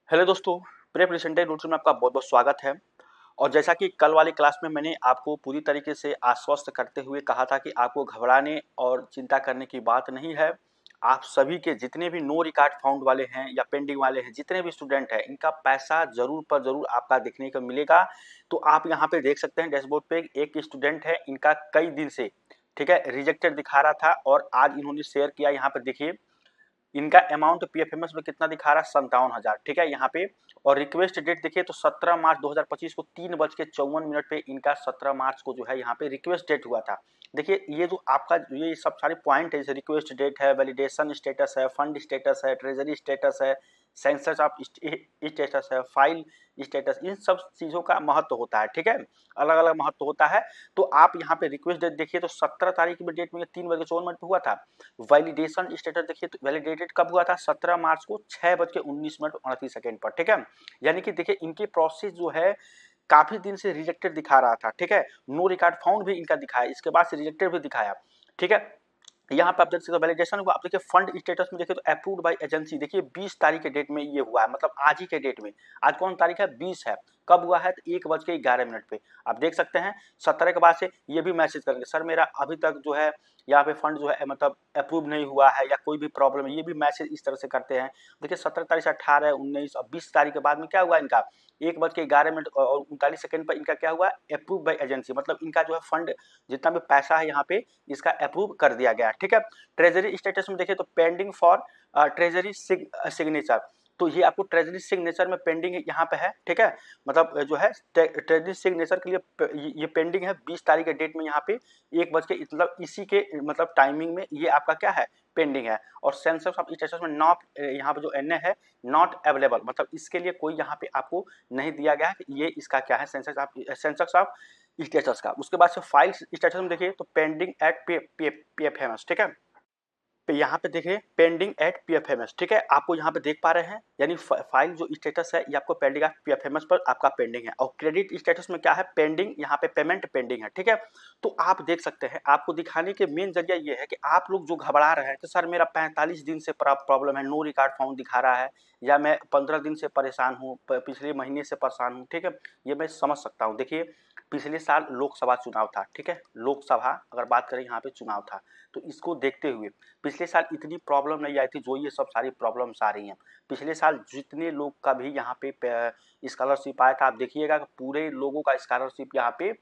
Hello दोस्तों, presented notes में आपका बहुत-बहुत स्वागत है। और जैसा कि कल वाली क्लास में मैंने आपको पूरी तरीके से आश्वस्त करते हुए कहा था कि आपको घबराने और चिंता करने की बात नहीं है। आप सभी के जितने भी नो रिकॉर्ड फाउंड वाले हैं या पेंडिंग वाले हैं, जितने भी स्टूडेंट हैं, इनका पैसा ज़रूर पर ज़रूर आपका देखने को मिलेगा। तो आप यहाँ पे देख सकते हैं डैशबोर्ड पे एक स्टूडेंट है, इनका कई दिन से, ठीक है, रिजेक्टेड दिखा रहा था और आज इन्होंने शेयर किया। यहाँ पे देखिए इनका अमाउंट पीएफएमएस में कितना दिखा रहा है, 57,000, ठीक है यहाँ पे। और रिक्वेस्ट डेट देखिए तो 17 मार्च 2025 को 3:54 पे इनका 17 मार्च को जो है यहाँ पे रिक्वेस्ट डेट हुआ था। देखिए ये जो आपका ये सब सारे पॉइंट है, जैसे रिक्वेस्ट डेट है, वैलिडेशन स्टेटस है, फंड स्टेटस है, ट्रेजरी स्टेटस है, सेंसस ऑफ स्टेटस है, फाइल स्टेटस, इन सब चीज़ों का महत्व होता है, ठीक है, अलग अलग महत्व होता है। तो आप यहाँ पे रिक्वेस्ट डेट देखिए तो 17 तारीख में डेट में 3:54 पे हुआ था। वैलिडेशन स्टेटस देखिए तो वैलिडेटेड कब हुआ था, 17 मार्च को 6:19 पर, ठीक है। यानी कि देखिए इनकी प्रोसेस जो है काफी दिन से रिजेक्टेड दिखा रहा था, ठीक है। नो रिकॉर्ड फाउंड भी इनका दिखाया, इसके बाद से रिजेक्टेड भी दिखाया, ठीक है। यहाँ पे आप देख सकते हो वैलिडेशन हुआ। आप देखिए फंड स्टेटस में देखिए तो अप्रूव्ड बाय एजेंसी, देखिए 20 तारीख के डेट में ये हुआ है, मतलब आज ही के डेट में। आज कौन तारीख है, 20 है। कब हुआ है, तो 1:11 पे आप देख सकते हैं। 17 के बाद से ये भी मैसेज करेंगे, सर मेरा अभी तक जो है यहाँ पे फंड जो है मतलब अप्रूव नहीं हुआ है या कोई भी प्रॉब्लम है, ये भी मैसेज इस तरह से करते हैं। देखिए 17 तारीख से 18, 19 और 20 तारीख के बाद में क्या हुआ इनका, 1:11 और 39 पर इनका क्या हुआ, अप्रूव बाय एजेंसी, मतलब इनका जो है फंड जितना भी पैसा है यहाँ पे इसका अप्रूव कर दिया गया, ठीक है। ट्रेजरी स्टेटस में देखिए तो पेंडिंग फॉर ट्रेजरी सिग्नेचर, तो ये आपको ट्रेजरी सिग्नेचर में पेंडिंग यहाँ पे है, ठीक है। मतलब जो है ट्रेजरी सिग्नेचर के लिए ये पेंडिंग है 20 तारीख के डेट में, यहाँ पे 1 बज के मतलब इसी के मतलब टाइमिंग में ये आपका क्या है, पेंडिंग है। और सेंसस ऑफ स्टेटस में नॉट, यहाँ पे जो एन है नॉट अवेलेबल, मतलब इसके लिए कोई यहाँ पे आपको नहीं दिया गया है कि ये इसका क्या है, सेंसस ऑफ स्टेटस का। उसके बाद से फाइल स्टेटस में देखिए तो पेंडिंग एट पीएफएमएस, ठीक है। तो यहाँ पे देखिए पेंडिंग एट पीएफएमएस, ठीक है, आपको यहाँ पे देख पा रहे हैं, यानी फाइल जो स्टेटस है ये आपको पेंडिंग एट पीएफएमएस पर आपका पेंडिंग है। और क्रेडिट स्टेटस में क्या है, पेंडिंग, यहाँ पे पेमेंट पेंडिंग है, ठीक है। तो आप देख सकते हैं, आपको दिखाने के मेन जरिया ये है कि आप लोग जो घबरा रहे हैं कि सर मेरा 45 दिन से प्रॉब्लम है, नो रिकॉर्ड फाउंड दिखा रहा है, या मैं 15 दिन से परेशान हूँ, पिछले महीने से परेशान हूँ, ठीक है, ये मैं समझ सकता हूँ। देखिए पिछले साल लोकसभा चुनाव था, ठीक है, लोकसभा अगर बात करें यहाँ पे चुनाव था, तो इसको देखते हुए पिछले साल इतनी प्रॉब्लम नहीं आई थी जो ये सब सारी प्रॉब्लम्स आ रही हैं। पिछले साल जितने लोग का भी यहाँ पे स्कॉलरशिप आया था, आप देखिएगा पूरे लोगों का स्कॉलरशिप यहाँ पे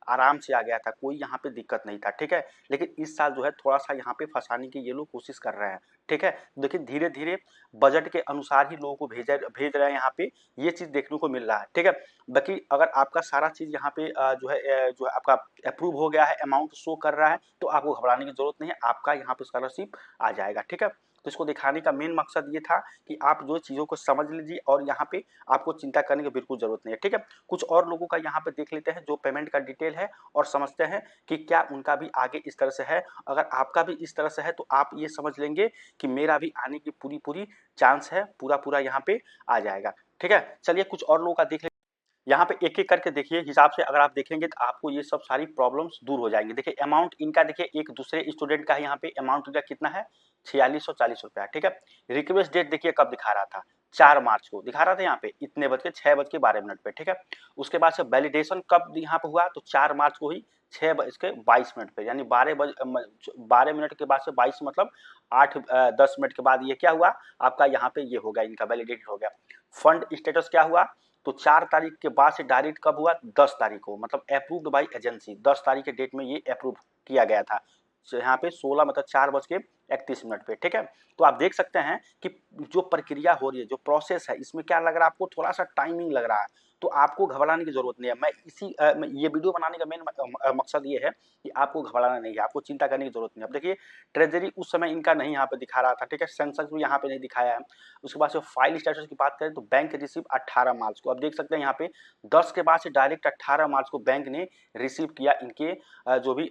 आराम से आ गया था, कोई यहाँ पे दिक्कत नहीं था, ठीक है। लेकिन इस साल जो है थोड़ा सा यहाँ पे फंसाने की ये लोग कोशिश कर रहे हैं, ठीक है। देखिए धीरे धीरे बजट के अनुसार ही लोगों को भेज रहे हैं यहाँ पे, ये चीज़ देखने को मिल रहा है, ठीक है। बाकी अगर आपका सारा चीज़ यहाँ पे जो है आपका अप्रूव हो गया है, अमाउंट शो कर रहा है, तो आपको घबराने की जरूरत नहीं है, आपका यहाँ पे स्कॉलरशिप आ जाएगा, ठीक है। तो इसको दिखाने का मेन मकसद ये था कि आप जो चीज़ों को समझ लीजिए और यहाँ पे आपको चिंता करने की बिल्कुल जरूरत नहीं है, ठीक है। कुछ और लोगों का यहाँ पे देख लेते हैं जो पेमेंट का डिटेल है और समझते हैं कि क्या उनका भी आगे इस तरह से है। अगर आपका भी इस तरह से है तो आप ये समझ लेंगे कि मेरा भी आने की पूरी पूरी चांस है, पूरा पूरा यहाँ पे आ जाएगा, ठीक है। चलिए कुछ और लोगों का देख, यहाँ पे एक एक करके देखिए, हिसाब से अगर आप देखेंगे तो आपको ये सब सारी प्रॉब्लम्स दूर हो जाएंगे। देखिए अमाउंट इनका देखिए एक दूसरे स्टूडेंट का है, यहाँ पे अमाउंट इनका कितना है, 4640 रुपया, ठीक है। रिक्वेस्ट डेट देखिए कब दिखा रहा था, 4 मार्च को दिखा रहा था, यहाँ पे इतने बज के 6:12 पे, ठीक है। उसके बाद से वैलिडेशन कब यहाँ पे हुआ, तो 4 मार्च को ही 6:22 पे, यानी 12 मिनट के बाद से 22 मतलब 8-10 मिनट के बाद ये क्या हुआ आपका, यहाँ पे ये हो गया, इनका वैलिडेटेड हो गया। फंड स्टेटस क्या हुआ, तो 4 तारीख के बाद से डायरेक्ट कब हुआ, 10 तारीख को, मतलब अप्रूव्ड बाय एजेंसी, 10 तारीख के डेट में ये अप्रूव किया गया था। यहाँ पे 16 मतलब 4:31 पे, ठीक है। तो आप देख सकते हैं कि जो प्रक्रिया हो रही है, जो प्रोसेस है, इसमें क्या लग रहा है आपको, थोड़ा सा टाइमिंग लग रहा है। तो आपको घबराने की जरूरत नहीं है। मैं ये वीडियो बनाने का मेन मकसद ये है कि आपको घबराना नहीं है, आपको चिंता करने की जरूरत नहीं है। अब देखिए ट्रेजरी उस समय इनका नहीं यहाँ पे दिखा रहा था, ठीक है, सेंसेक्स भी यहाँ पे नहीं दिखाया है। उसके बाद से फाइल स्टेटस की बात करें तो बैंक रिसीव 18 मार्च को, अब देख सकते हैं यहाँ पे 10 के बाद से डायरेक्ट 18 मार्च को बैंक ने रिसीव किया इनके जो भी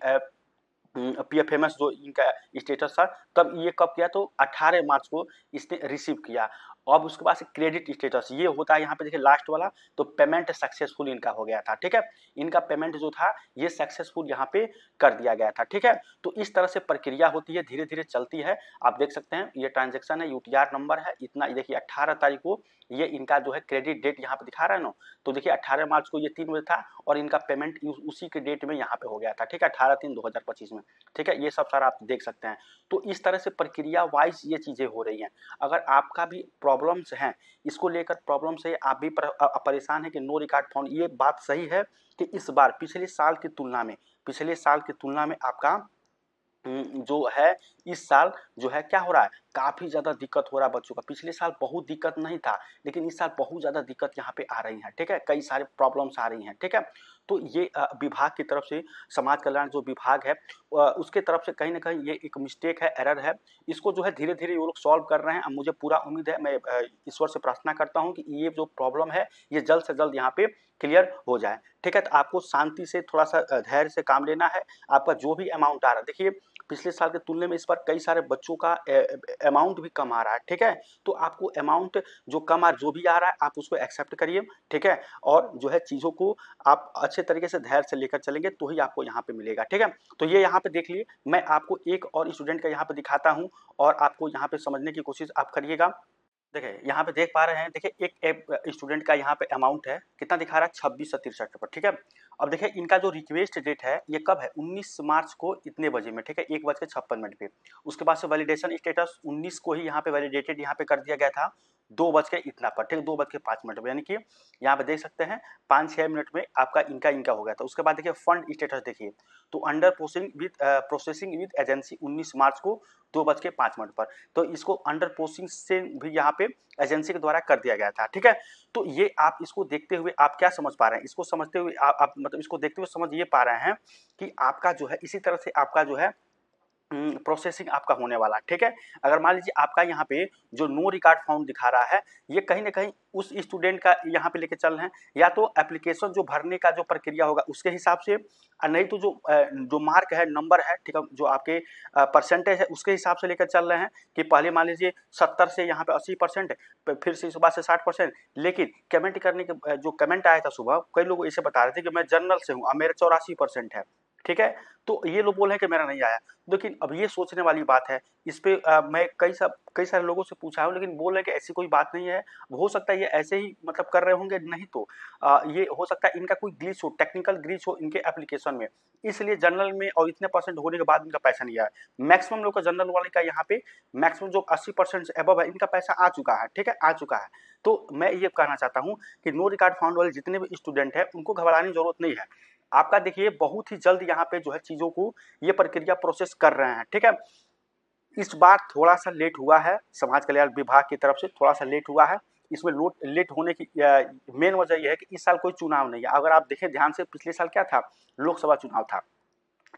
पीएफएमएस जो इनका स्टेटस था, तब ये कब किया, तो 18 मार्च को इसने रिसीव किया। अब उसके बाद क्रेडिट स्टेटस ये होता है यहाँ पे देखिए लास्ट वाला, तो पेमेंट सक्सेसफुल इनका हो गया था, ठीक है, इनका पेमेंट जो था ये सक्सेसफुल यहाँ पे कर दिया गया था, ठीक है। तो इस तरह से प्रक्रिया होती है, धीरे धीरे चलती है। आप देख सकते हैं ये ट्रांजेक्शन है, यूटीआर नंबर है इतना, देखिए 18 तारीख को ये इनका जो है क्रेडिट डेट यहाँ पे दिखा रहा है ना, तो देखिए 18 मार्च को ये 3 बजे था और इनका पेमेंट उसी के डेट में यहाँ पे हो गया था, ठीक है, 18/3/2025 में, ठीक है, ये सब सारा आप देख सकते हैं। तो इस तरह से प्रक्रिया वाइज ये चीज़ें हो रही हैं। अगर आपका भी प्रॉब्लम्स हैं, इसको लेकर प्रॉब्लम्स है, आप भी परेशान हैं कि नो रिकॉर्ड फाउंड, ये बात सही है कि इस बार पिछले साल की तुलना में आपका जो है इस साल जो है क्या हो रहा है, काफ़ी ज़्यादा दिक्कत हो रहा है बच्चों का। पिछले साल बहुत दिक्कत नहीं था, लेकिन इस साल बहुत ज़्यादा दिक्कत यहाँ पे आ रही है, ठीक है, कई सारे प्रॉब्लम्स आ रही हैं, ठीक है। तो ये विभाग की तरफ से, समाज कल्याण जो विभाग है उसके तरफ से कहीं ना कहीं ये एक मिस्टेक है, एरर है, इसको जो है धीरे धीरे वो लोग सॉल्व कर रहे हैं। अब मुझे पूरा उम्मीद है, मैं ईश्वर से प्रार्थना करता हूँ कि ये जो प्रॉब्लम है ये जल्द से जल्द यहाँ पे क्लियर हो जाए, ठीक है। तो आपको शांति से थोड़ा सा धैर्य से काम लेना है। आपका जो भी अमाउंट आ रहा है, देखिए पिछले साल के तुलने में इस बार कई सारे बच्चों का अमाउंट भी कम आ रहा है, ठीक है। तो आपको अमाउंट जो भी आ रहा है आप उसको एक्सेप्ट करिए, ठीक है, और जो है चीज़ों को आप अच्छे तरीके से धैर्य से लेकर चलेंगे तो ही आपको यहाँ पे मिलेगा, ठीक है। तो ये यहाँ पे देख लिए, मैं आपको एक और स्टूडेंट का यहाँ पे दिखाता हूँ और आपको यहाँ पे समझने की कोशिश आप करिएगा। देखिए यहाँ पे देख पा रहे हैं, देखिए एक स्टूडेंट का यहाँ पे अमाउंट है, कितना दिखा रहा है, 2663 ठीक है। अब देखिए इनका जो रिक्वेस्ट डेट है ये कब है, 19 मार्च को इतने बजे में, ठीक है, 1:56 पे। उसके बाद से वैलिडेशन स्टेटस 19 को ही यहाँ पे वैलिडेटेड यहाँ पे कर दिया गया था, 2 बज के इतना पर, ठीक है, 2:05 पर, यानी कि यहाँ पे देख सकते हैं 5-6 मिनट में आपका इनका हो गया था। उसके बाद देखिए फंड स्टेटस देखिए, तो अंडर प्रोसेसिंग विद एजेंसी 19 मार्च को 2:05 पर, तो इसको अंडर प्रोसेसिंग से भी यहाँ पे एजेंसी के द्वारा कर दिया गया था, ठीक है। तो ये आप इसको देखते हुए आप क्या समझ पा रहे हैं, इसको समझते हुए आप मतलब इसको देखते हुए समझ ये पा रहे हैं कि आपका जो है इसी तरह से आपका जो है प्रोसेसिंग आपका होने वाला, ठीक है। अगर मान लीजिए आपका यहाँ पे जो नो रिकॉर्ड फाउंड दिखा रहा है, ये कहीं ना कहीं उस स्टूडेंट का यहाँ पे लेके चल रहे हैं, या तो एप्लीकेशन जो भरने का जो प्रक्रिया होगा उसके हिसाब से, नहीं तो जो मार्क है, नंबर है, ठीक है, जो आपके परसेंटेज है उसके हिसाब से लेकर चल रहे हैं कि पहले मान लीजिए 70 से यहाँ पे 80%, फिर से सुबह से 60%। लेकिन कमेंट करने के जो कमेंट आया था सुबह, कई लोग ऐसे बता रहे थे कि मैं जनरल से हूँ, मेरा 84% है, ठीक है। तो ये लोग बोल रहे हैं कि मेरा नहीं आया, लेकिन अब ये सोचने वाली बात है। इस पे मैं कई सारे लोगों से पूछा हूँ, लेकिन बोल रहे हैं कि ऐसी कोई बात नहीं है। हो सकता है ये ऐसे ही मतलब कर रहे होंगे, नहीं तो ये हो सकता है इनका कोई ग्लिच हो, टेक्निकल ग्लिच हो इनके एप्लीकेशन में, इसलिए जनरल में और इतने परसेंट होने के बाद इनका पैसा नहीं आया। मैक्सिमम लोग का जनरल वाले का यहाँ पे मैक्सिमम जो 80% से अबव है इनका पैसा आ चुका है, ठीक है, आ चुका है। तो मैं ये कहना चाहता हूँ कि नो रिकॉर्ड फाउंड वाले जितने भी स्टूडेंट हैं उनको घबराने की जरूरत नहीं है। आपका देखिए बहुत ही जल्द यहाँ पे जो है चीज़ों को ये प्रक्रिया प्रोसेस कर रहे हैं, ठीक है। इस बार थोड़ा सा लेट हुआ है, समाज कल्याण विभाग की तरफ से थोड़ा सा लेट हुआ है। इसमें लेट होने की मेन वजह यह है कि इस साल कोई चुनाव नहीं है। अगर आप देखें ध्यान से, पिछले साल क्या था, लोकसभा चुनाव था,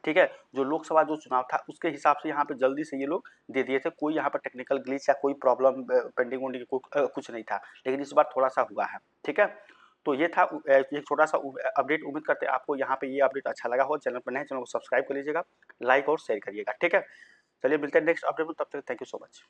ठीक है, जो लोकसभा जो चुनाव था उसके हिसाब से यहाँ पे जल्दी से ये लोग दे दिए थे, कोई यहाँ पर टेक्निकल ग्लिच या कोई प्रॉब्लम पेंडिंग वेंडिंग कुछ नहीं था, लेकिन इस बार थोड़ा सा हुआ है, ठीक है। तो ये था एक छोटा सा अपडेट। उम्मीद करते हैं आपको यहाँ पे ये अपडेट अच्छा लगा हो। चैनल पर नए, चैनल को सब्सक्राइब कर लीजिएगा, लाइक और शेयर करिएगा, ठीक है। चलिए मिलते हैं नेक्स्ट अपडेट में, तब तक थैंक यू सो मच।